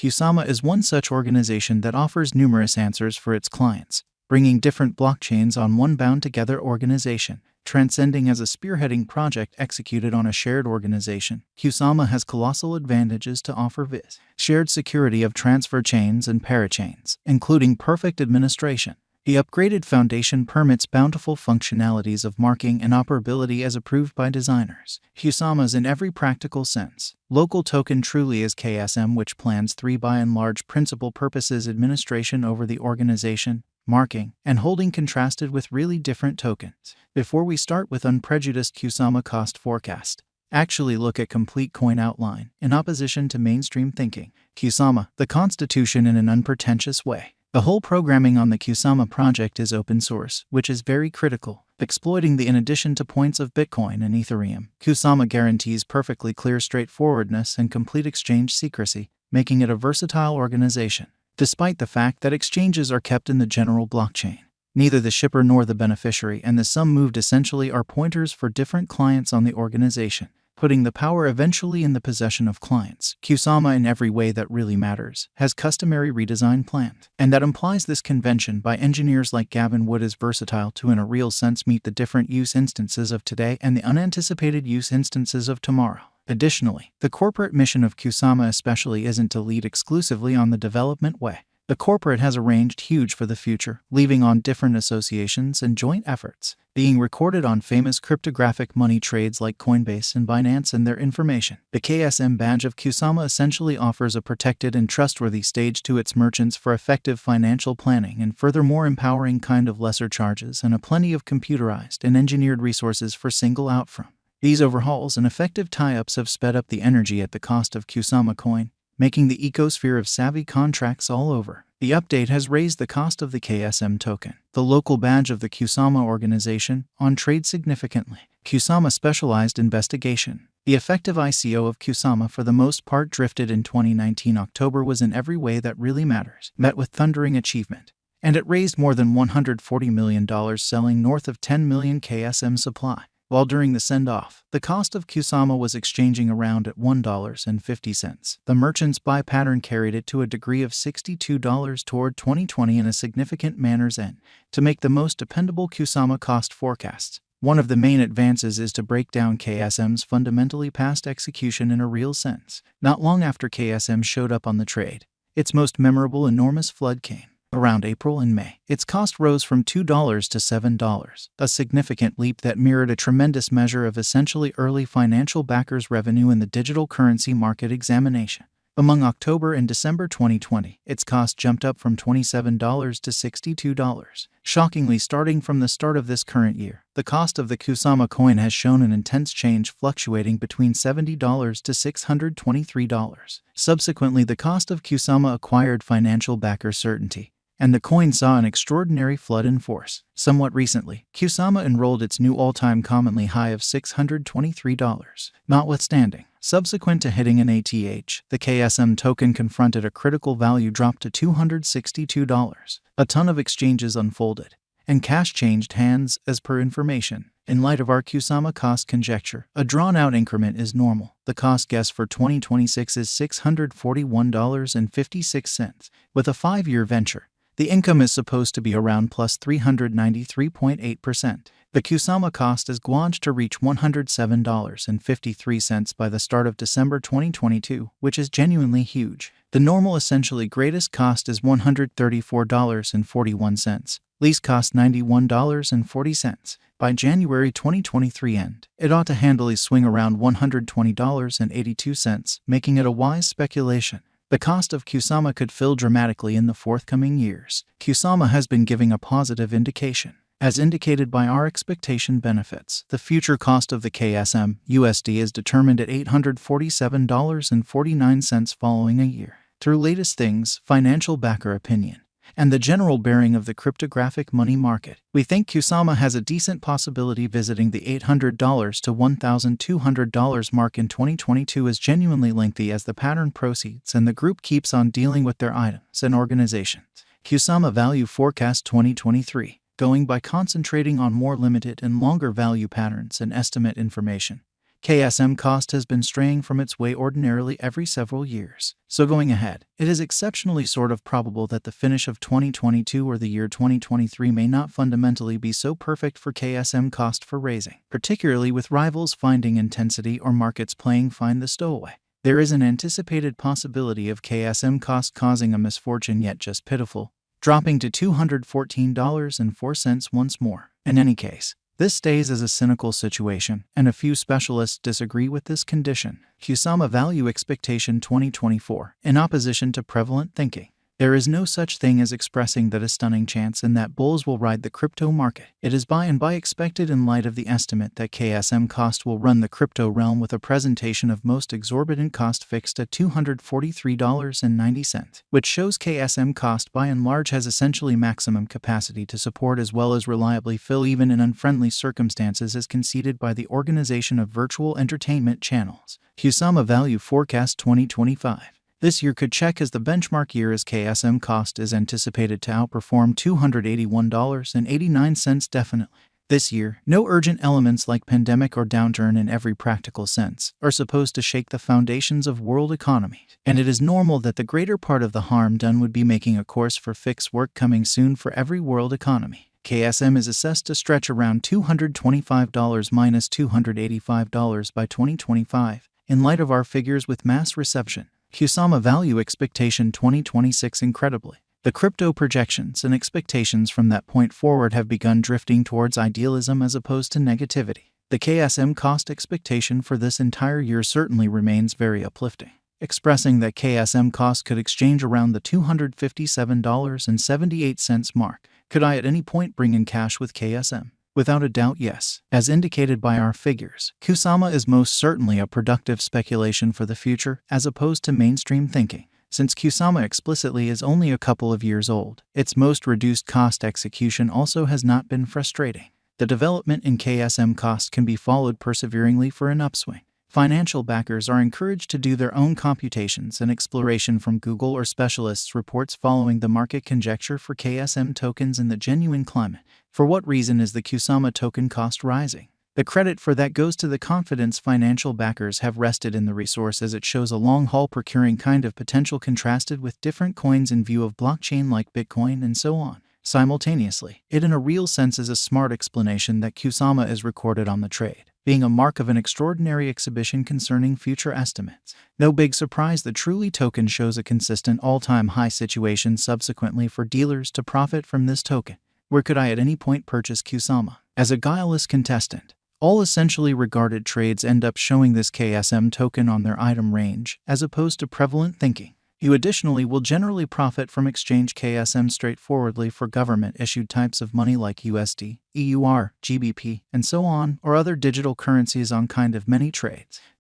Kusama is one such organization that offers numerous answers for its clients, bringing different blockchains on one bound-together organization. Transcending as a spearheading project executed on a shared organization, Kusama has colossal advantages to offer viz. Shared security of transfer chains and parachains, including perfect administration. The upgraded foundation permits bountiful functionalities of marking and operability as approved by designers. Kusama's in every practical sense. Local token truly is KSM, which plans 3 by and large principal purposes administration over the organization, marking, and holding contrasted with really different tokens. Before we start with unprejudiced Kusama cost forecast, actually look at complete coin outline in opposition to mainstream thinking. Kusama, the constitution in an unpretentious way. The whole programming on the Kusama project is open source, which is very critical, exploiting the in addition to points of Bitcoin and Ethereum. Kusama guarantees perfectly clear straightforwardness and complete exchange secrecy, making it a versatile organization. Despite the fact that exchanges are kept in the general blockchain, neither the shipper nor the beneficiary and the sum moved essentially are pointers for different clients on the organization, putting the power eventually in the possession of clients. Kusama, in every way that really matters, has customary redesign planned, and that implies this convention by engineers like Gavin Wood is versatile to in a real sense meet the different use instances of today and the unanticipated use instances of tomorrow. Additionally, the corporate mission of Kusama especially isn't to lead exclusively on the development way. The corporate has arranged huge for the future, leaving on different associations and joint efforts, being recorded on famous cryptographic money trades like Coinbase and Binance and their information. The KSM badge of Kusama essentially offers a protected and trustworthy stage to its merchants for effective financial planning and furthermore empowering kind of lesser charges and a plenty of computerized and engineered resources for single out from. These overhauls and effective tie-ups have sped up the energy at the cost of Kusama coin, making the ecosphere of savvy contracts all over. The update has raised the cost of the KSM token, the local badge of the Kusama organization, on trade significantly. Kusama specialized investigation. The effective ICO of Kusama for the most part drifted in 2019 October was in every way that really matters, met with thundering achievement. And it raised more than $140 million selling north of 10 million KSM supply. While during the send-off, the cost of Kusama was exchanging around at $1.50. The merchant's buy pattern carried it to a degree of $62 toward 2020 in a significant manner's end. To make the most dependable Kusama cost forecasts, one of the main advances is to break down KSM's fundamentally past execution in a real sense. Not long after KSM showed up on the trade, its most memorable enormous flood came. Around April and May, its cost rose from $2 to $7, a significant leap that mirrored a tremendous measure of essentially early financial backers' revenue in the digital currency market examination. Among October and December 2020, its cost jumped up from $27 to $62. Shockingly, starting from the start of this current year, the cost of the Kusama coin has shown an intense change, fluctuating between $70 to $623. Subsequently, the cost of Kusama acquired financial backer certainty, and the coin saw an extraordinary flood in force. Somewhat recently, Kusama enrolled its new all-time commonly high of $623. Notwithstanding, subsequent to hitting an ATH, the KSM token confronted a critical value drop to $262. A ton of exchanges unfolded, and cash changed hands, as per information. In light of our Kusama cost conjecture, a drawn-out increment is normal. The cost guess for 2026 is $641.56. With a 5-year venture, the income is supposed to be around plus 393.8%. The Kusama cost is gauged to reach $107.53 by the start of December 2022, which is genuinely huge. The normal essentially greatest cost is $134.41. Lease cost $91.40. By January 2023 end, it ought to handily swing around $120.82, making it a wise speculation. The cost of Kusama could fill dramatically in the forthcoming years. Kusama has been giving a positive indication. As indicated by our expectation benefits, the future cost of the KSM USD is determined at $847.49 following a year. Through latest things, financial backer opinion, and the general bearing of the cryptographic money market, we think Kusama has a decent possibility visiting the $800 to $1,200 mark in 2022 is genuinely lengthy as the pattern proceeds and the group keeps on dealing with their items and organizations. Kusama Value Forecast 2023. Going by concentrating on more limited and longer value patterns and estimate information, KSM cost has been straying from its way ordinarily every several years. So going ahead, it is exceptionally sort of probable that the finish of 2022 or the year 2023 may not fundamentally be so perfect for KSM cost for raising, particularly with rivals finding intensity or markets playing find the stowaway. There is an anticipated possibility of KSM cost causing a misfortune yet just pitiful, dropping to $214.04 once more. In any case, this stays as a cynical situation, and a few specialists disagree with this condition. Kusama Value Expectation 2024. In opposition to prevalent thinking, there is no such thing as expressing that a stunning chance in that bulls will ride the crypto market. It is by and by expected in light of the estimate that KSM cost will run the crypto realm with a presentation of most exorbitant cost fixed at $243.90, which shows KSM cost by and large has essentially maximum capacity to support as well as reliably fill even in unfriendly circumstances as conceded by the Organization of Virtual Entertainment Channels. Kusama Value Forecast 2025. This year could check as the benchmark year as KSM cost is anticipated to outperform $281.89 definitely. This year, no urgent elements like pandemic or downturn in every practical sense are supposed to shake the foundations of world economy, and it is normal that the greater part of the harm done would be making a course for fixed work coming soon for every world economy. KSM is assessed to stretch around $225 minus $285 by 2025, in light of our figures with mass reception. Kusama Value Expectation 2026. Incredibly, the crypto projections and expectations from that point forward have begun drifting towards idealism as opposed to negativity. The KSM cost expectation for this entire year certainly remains very uplifting, expressing that KSM cost could exchange around the $257.78 mark. Could I at any point bring in cash with KSM? Without a doubt, yes. As indicated by our figures, Kusama is most certainly a productive speculation for the future, as opposed to mainstream thinking. Since Kusama explicitly is only a couple of years old, its most reduced cost execution also has not been frustrating. The development in KSM cost can be followed perseveringly for an upswing. Financial backers are encouraged to do their own computations and exploration from Google or specialists' reports following the market conjecture for KSM tokens in the genuine climate. For what reason is the Kusama token cost rising? The credit for that goes to the confidence financial backers have rested in the resource, as it shows a long-haul procuring kind of potential contrasted with different coins in view of blockchain like Bitcoin and so on. Simultaneously, it in a real sense is a smart explanation that Kusama is recorded on the trade, being a mark of an extraordinary exhibition concerning future estimates. No big surprise the Truly token shows a consistent all-time high situation subsequently for dealers to profit from this token. Where could I at any point purchase Kusama? As a guileless contestant, all essentially regarded trades end up showing this KSM token on their item range, as opposed to prevalent thinking. You additionally will generally profit from exchange KSM straightforwardly for government-issued types of money like USD, EUR, GBP, and so on, or other digital currencies on kind of many trades.